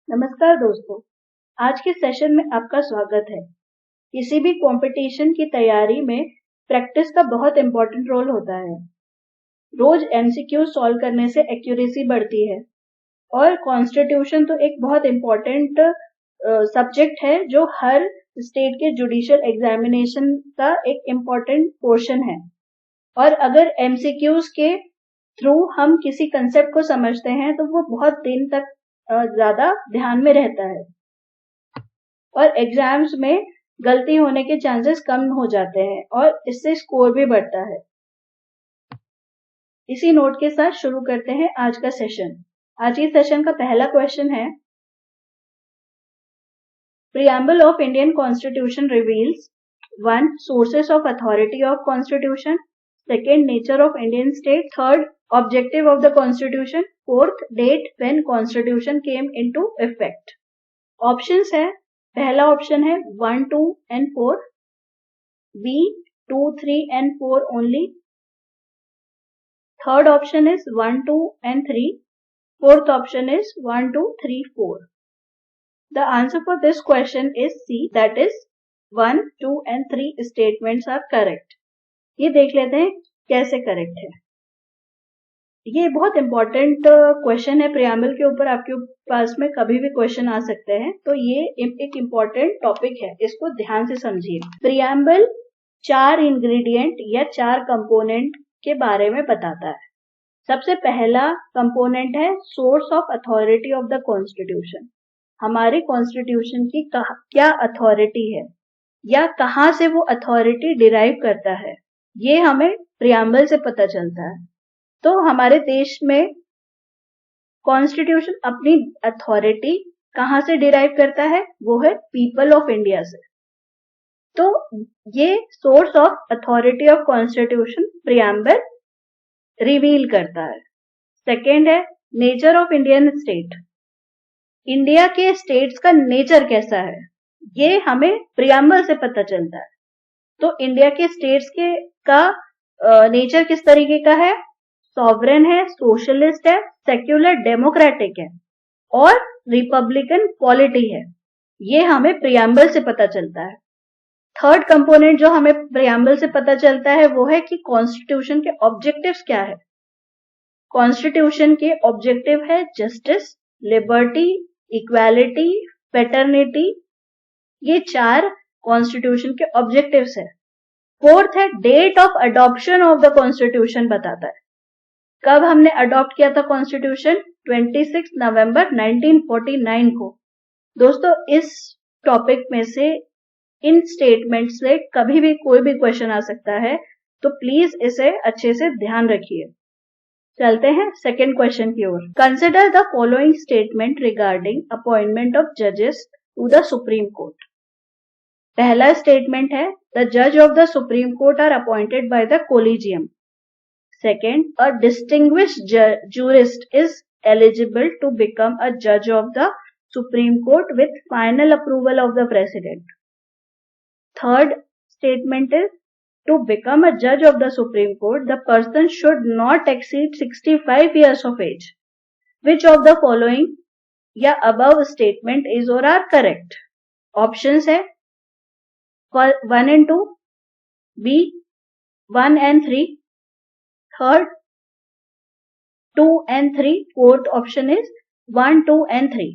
नमस्कार दोस्तों, आज के सेशन में आपका स्वागत है। किसी भी कंपटीशन की तैयारी में प्रैक्टिस का बहुत इम्पोर्टेंट रोल होता है। रोज एमसीक्यू सॉल्व करने से एक्यूरेसी बढ़ती है और कॉन्स्टिट्यूशन तो एक बहुत इम्पोर्टेंट सब्जेक्ट है जो हर स्टेट के जुडिशियल एग्जामिनेशन का एक इम्पोर्टेंट पोर्शन है। और अगर एमसीक्यूज के थ्रू हम किसी कंसेप्ट को समझते हैं तो वो बहुत दिन तक ज्यादा ध्यान में रहता है और एग्जाम्स में गलती होने के चांसेस कम हो जाते हैं और इससे स्कोर भी बढ़ता है। इसी नोट के साथ शुरू करते हैं आज का सेशन। आज के सेशन का पहला क्वेश्चन है, preamble of Indian constitution reveals 1. Sources of authority of constitution, 2. Nature of Indian state, 3. Objective of the constitution, 4th date when constitution came into effect. Options है, पहला ऑप्शन है 1, 2 and 4, B 2, 3 and 4 only, third option is 1, 2 and 3, fourth option is 1, 2, 3, 4. The answer for this question is C, that is 1, 2 and 3 statements are correct. ये देख लेते हैं कैसे correct है। ये बहुत इंपॉर्टेंट क्वेश्चन है, प्रियम्बल के ऊपर आपके पास में कभी भी क्वेश्चन आ सकते हैं, तो ये एक इम्पॉर्टेंट टॉपिक है, इसको ध्यान से समझिए। प्रियम्बल 4 इंग्रेडिएंट या 4 कंपोनेंट के बारे में बताता है। सबसे पहला कंपोनेंट है source of authority of the constitution. हमारे कॉन्स्टिट्यूशन की क्या अथॉरिटी है या कहाँ से वो अथॉरिटी डिराइव करता है, ये हमें प्रियम्बल से पता चलता है। तो हमारे देश में कॉन्स्टिट्यूशन अपनी अथॉरिटी कहाँ से डिराइव करता है, वो है पीपल ऑफ इंडिया से। तो ये source of authority of constitution preamble reveal करता है। सेकेंड है nature of Indian state. India के स्टेट्स का नेचर कैसा है, ये हमें प्रियम्बल से पता चलता है। तो इंडिया के स्टेट्स का नेचर किस तरीके का है, सॉवरेन है, सोशलिस्ट है, सेक्युलर डेमोक्रेटिक है और रिपब्लिकन पॉलिटी है, ये हमें प्रियम्बल से पता चलता है। थर्ड कंपोनेंट जो हमें प्रियम्बल से पता चलता है वो है कि कॉन्स्टिट्यूशन के ऑब्जेक्टिव्स क्या है। कॉन्स्टिट्यूशन के ऑब्जेक्टिव है जस्टिस, लिबर्टी, इक्वालिटी, फ्रेटर्निटी, ये 4 कॉन्स्टिट्यूशन के ऑब्जेक्टिव्स है। फोर्थ है date of adoption of the constitution बताता है, कब हमने अडॉप्ट किया था कॉन्स्टिट्यूशन, 26 नवंबर 1949 को। दोस्तों इस टॉपिक में से इन स्टेटमेंट से कभी भी कोई भी क्वेश्चन आ सकता है, तो प्लीज इसे अच्छे से ध्यान रखिए। चलते हैं सेकेंड क्वेश्चन की ओर। Consider the following statement regarding appointment of जजेस टू द सुप्रीम कोर्ट। पहला स्टेटमेंट है, द जज of the Supreme Court are appointed by the collegium. Second, a distinguished jurist is eligible to become a judge of the Supreme Court with final approval of the President. Third statement is, to become a judge of the Supreme Court, the person should not exceed 65 years of age. Which of the following या above statement is or are correct? Options है 1 and 2, B 1 and 3, third 2 and 3, fourth option is 1, 2 and 3.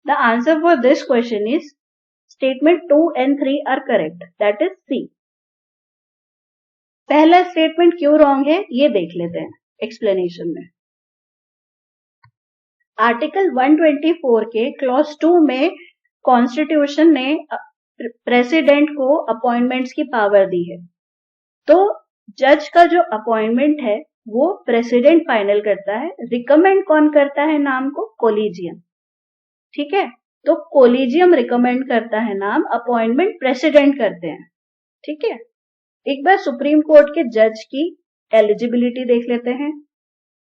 The answer for this question is statement 2 and 3 are correct, that is C. पहला statement क्यों wrong है ये देख लेते हैं explanation में। Article 124 के क्लॉज 2 में कॉन्स्टिट्यूशन ने प्रेसिडेंट को अपॉइंटमेंट्स की पावर दी है। तो जज का जो अपॉइंटमेंट है वो प्रेसिडेंट फाइनल करता है, रिकमेंड कौन करता है नाम को, कोलिजियम। ठीक है, तो कोलिजियम रिकमेंड करता है नाम, अपॉइंटमेंट प्रेसिडेंट करते हैं। ठीक है, एक बार सुप्रीम कोर्ट के जज की एलिजिबिलिटी देख लेते हैं।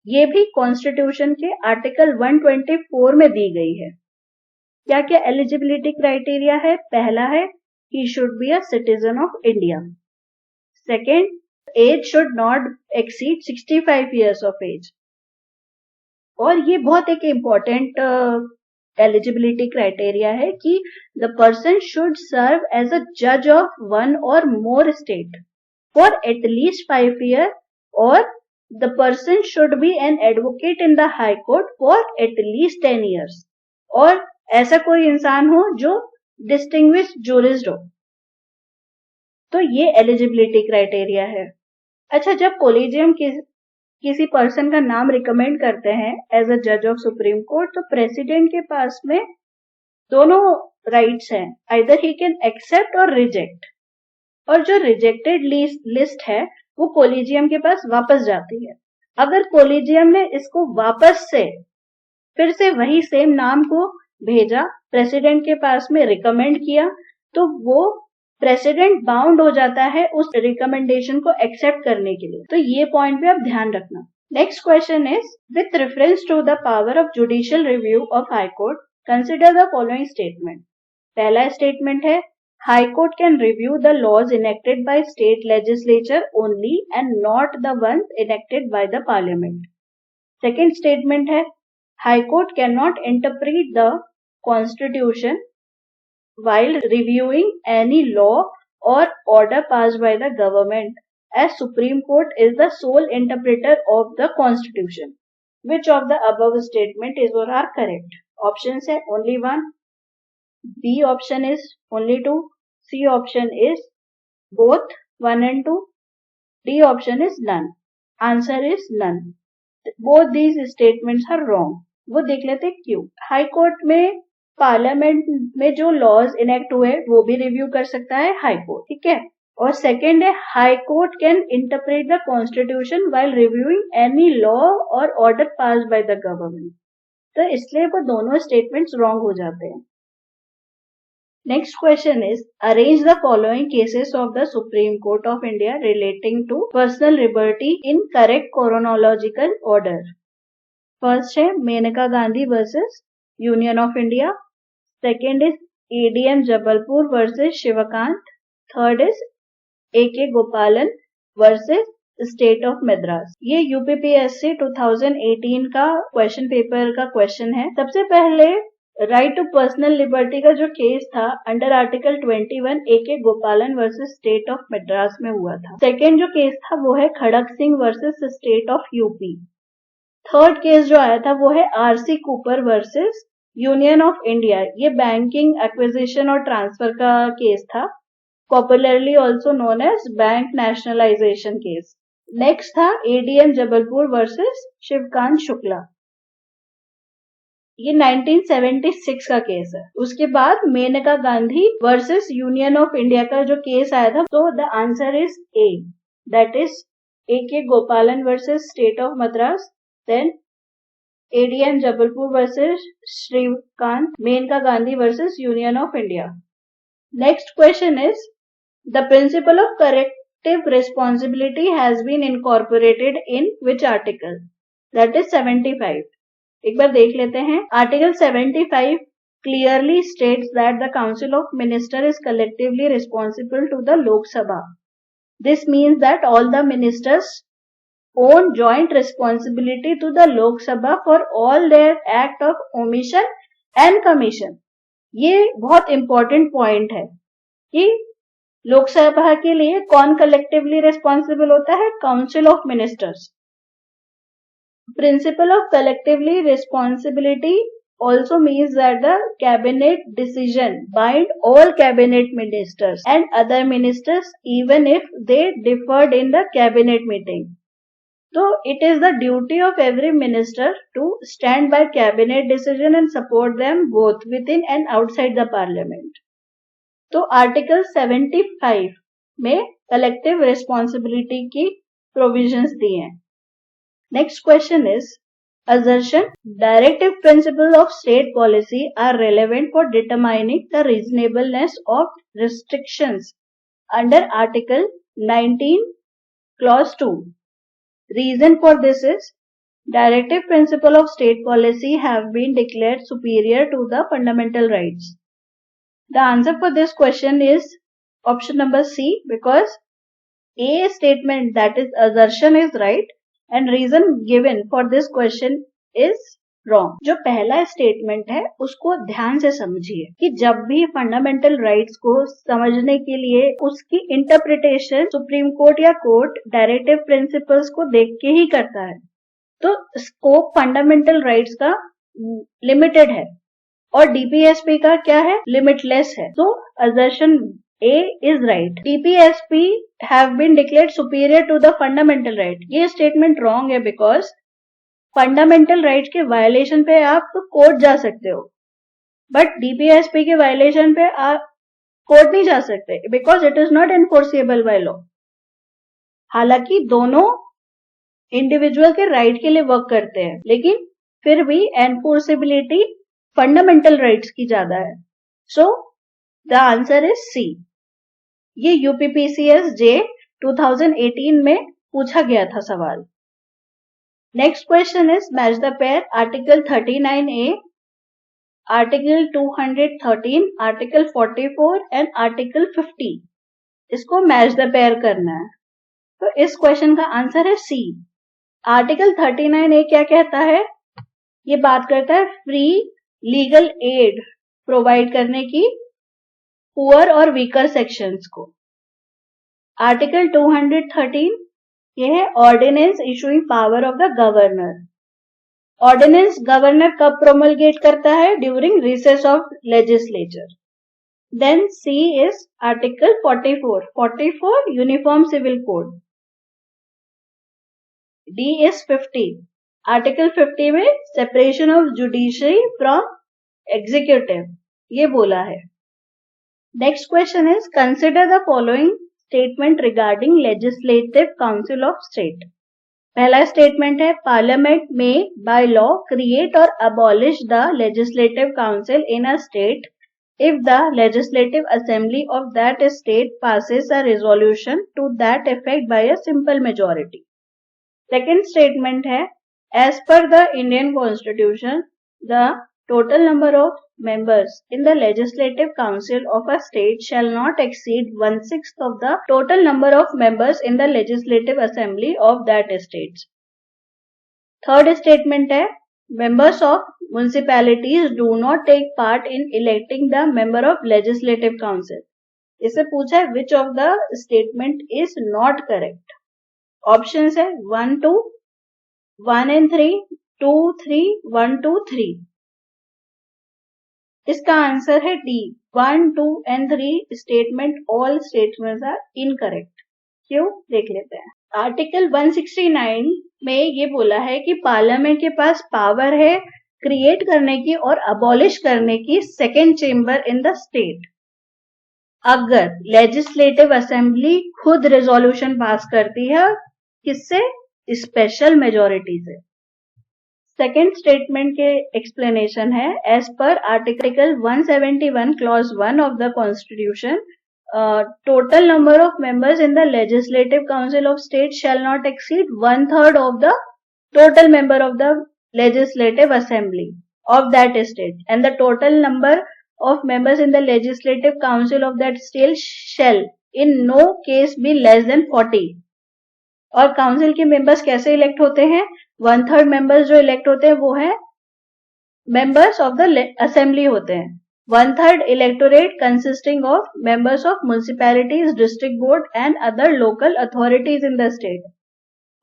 ये भी कॉन्स्टिट्यूशन के आर्टिकल 124 में दी गई है। क्या क्या एलिजिबिलिटी क्राइटेरिया है, पहला है he should be a citizen of India. Second, age should not exceed 65 years of age। और ये बहुत एक इम्पोर्टेंट एलिजिबिलिटी क्राइटेरिया है कि the person should serve as a जज ऑफ वन और more state for at least 5 years और the person should be an advocate in the high court for at least 10 years और ऐसा कोई इंसान हो जो डिस्टिंग्विश जूरिस्ट हो। तो ये एलिजिबिलिटी क्राइटेरिया है। अच्छा, जब कोलिजियम किसी पर्सन का नाम रिकमेंड करते हैं एज अ जज ऑफ सुप्रीम कोर्ट, तो प्रेसिडेंट के पास में दोनों राइट्स हैं, आइदर ही कैन एक्सेप्ट और रिजेक्ट, और जो रिजेक्टेड लिस्ट है वो कोलिजियम के पास वापस जाती है। अगर कोलिजियम ने इसको वापस से फिर से वही सेम नाम को भेजा, प्रेसिडेंट के पास में रिकमेंड किया, तो वो प्रेसिडेंट बाउंड हो जाता है उस रिकमेंडेशन को एक्सेप्ट करने के लिए। तो ये पॉइंट भी आप ध्यान रखना। Next question is with reference to the power of judicial review of High Court consider the following statement. पहला स्टेटमेंट है High Court can review the laws enacted by state legislature only and not the ones enacted by the Parliament. Second statement है High Court can not interpret the constitution while reviewing any law or order passed by the government, as Supreme Court is the sole interpreter of the Constitution. Which of the above statement is or are correct? Options है only one, B option is only two, C option is both 1 and 2, D option is none. Answer is none. Both these statements are wrong. वो देख लेते क्यों। High court में parliament में जो laws enact हुए वो भी रिव्यू कर सकता है हाई कोर्ट, ठीक है। और सेकेंड है High Court can interpret the constitution while reviewing any law और order passed by the government. तो इसलिए वो दोनों स्टेटमेंट्स रॉन्ग हो जाते हैं। Next question is arrange the following cases of the Supreme Court of India relating to personal liberty in correct chronological order. First है Maneka Gandhi versus union of India, second is ADM Jabalpur versus Shivkant, third is AK Gopalan versus state of Madras. ये UPPSC 2018 का question paper का question है। सबसे पहले right to personal liberty का जो case था under article 21 AK Gopalan versus state of Madras में हुआ था। सेकेंड जो केस था वो है Kharak Singh versus state of UP. Third case जो आया था वो है RC Cooper versus union of India. ये बैंकिंग एक्विजिशन और ट्रांसफर का केस था, popularly also known as bank nationalisation case. Next था ADM जबलपुर वर्सेस शिवकांत शुक्ला, ये 1976 का केस है। उसके बाद Maneka Gandhi versus union of India का जो केस आया था, तो the answer is A, that is AK Gopalan versus state of Madras, then ADM Jabalpur versus Shrikant, Menka Gandhi versus Union of India. Next question is the principle of corrective responsibility has been incorporated in which article? That is 75. एक बार देख लेते हैं। Article 75 clearly states that the Council of Ministers is collectively responsible to the Lok Sabha. This means that all the ministers own joint responsibility to the Lok Sabha for all their act of omission and commission. ये बहुत important point है कि लोकसभा के लिए कौन collectively responsible होता है? Council of ministers. Principle of collectively responsibility also means that the cabinet decision bind all cabinet ministers and other ministers even if they differed in the cabinet meeting. So it is the duty of every minister to stand by cabinet decision and support them both within and outside the parliament. तो article 75 में collective responsibility की provisions दी हैं। Next question is assertion directive principles of state policy are relevant for determining the reasonableness of restrictions under article 19 clause 2. Reason for this is directive principles of state policy have been declared superior to the fundamental rights. The answer for this question is option number C, because A statement, that is assertion, is right, and reason given for this question is wrong. जो पहला statement है उसको ध्यान से समझिए कि जब भी फंडामेंटल राइट्स को समझने के लिए उसकी इंटरप्रिटेशन सुप्रीम कोर्ट या कोर्ट डायरेक्टिव प्रिंसिपल्स को देख के ही करता है, तो स्कोप फंडामेंटल राइट्स का लिमिटेड है और डीपीएसपी का क्या है, लिमिटलेस है। तो assertion A is right. DPSP have been declared superior to the fundamental right. ये स्टेटमेंट रॉन्ग है बिकॉज फंडामेंटल राइट्स के वायलेशन पे आप कोर्ट जा सकते हो, बट डीपीएसपी के वायलेशन पे आप कोर्ट नहीं जा सकते because it is not enforceable by law. हालांकि दोनों इंडिविजुअल के राइट के लिए वर्क करते हैं, लेकिन फिर भी एनफोर्सेबिलिटी फंडामेंटल राइट्स की ज्यादा है। So the answer is C. ये यूपीपीसीएस जे 2018 में पूछा गया था सवाल। Next question is match the pair article 39A, article 213, article 44 and article 50। इसको मैच द पेयर करना है। तो इस क्वेश्चन का आंसर है सी। आर्टिकल 39A क्या कहता है? ये बात करता है फ्री लीगल एड प्रोवाइड करने की पुअर और वीकर सेक्शंस को। आर्टिकल 213 ये है ordinance issuing power of the governor. Ordinance governor कब प्रोमलगेट करता है? During recess of legislature. Then C is article 44 uniform civil code. D is 50। Article 50 में separation of judiciary from executive ये बोला है। Next question is consider the following statement regarding legislative council of state. पहला statement है parliament में by law create और abolish the legislative council in a state if the legislative assembly of that state passes a resolution to that effect by a simple majority. Second statement है as per the Indian Constitution the total number of members in the legislative council of a state shall not exceed 1/6 of the total number of members in the legislative assembly of that state. Third statement है members of municipalities do not take part in electing the member of legislative council. इससे पूछा है which of the statement is not correct. Options है 1, 2, 1 and 3, 2, 3, 1, 2, 3. इसका answer है D 1, 2 and 3 statement all statements are incorrect. क्यों देख लेते हैं। आर्टिकल 169 में ये बोला है कि पार्लियामेंट के पास पावर है क्रिएट करने की और अबॉलिश करने की second chamber in the state अगर लेजिस्लेटिव असेंबली खुद रेजोल्यूशन पास करती है। किससे? स्पेशल मेजोरिटी से। सेकेंड स्टेटमेंट के एक्सप्लेनेशन है as per article 171 clause 1 of the constitution total number of members in the legislative council of state shall not exceed 1/3 of the total member of the legislative assembly of that state and the total number of members in the legislative council of that state shall in no case be less than 40. और council के members कैसे elect होते हैं? 1/3 members जो elect होते हैं वो है मेंबर्स ऑफ द असेंबली होते हैं। 1/3 electorate consisting of members of municipalities, district board and other local authorities in the state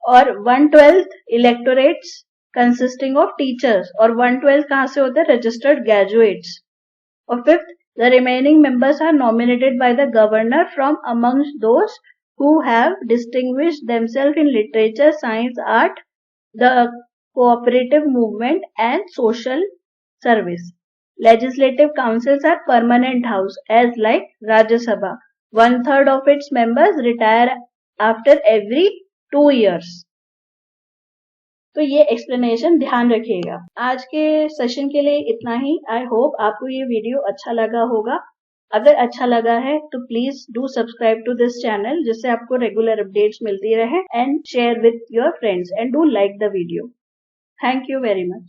और 1/12 electorates consisting of teachers और 1/12 कहाँ से होते हैं? registered graduates और 5th the remaining members are nominated by the governor from amongst those who have distinguished themselves in literature, science, art, the cooperative movement and social service. Legislative councils are permanent house as like Rajya Sabha. 1/3 of its members retire after every 2 years. तो ये explanation ध्यान रखिएगा। आज के session के लिए इतना ही। I hope आपको ये वीडियो अच्छा लगा होगा। अगर अच्छा लगा है तो please do subscribe to this channel जिससे आपको रेगुलर अपडेट्स मिलती रहे and share with your friends and do like the video. Thank you very much.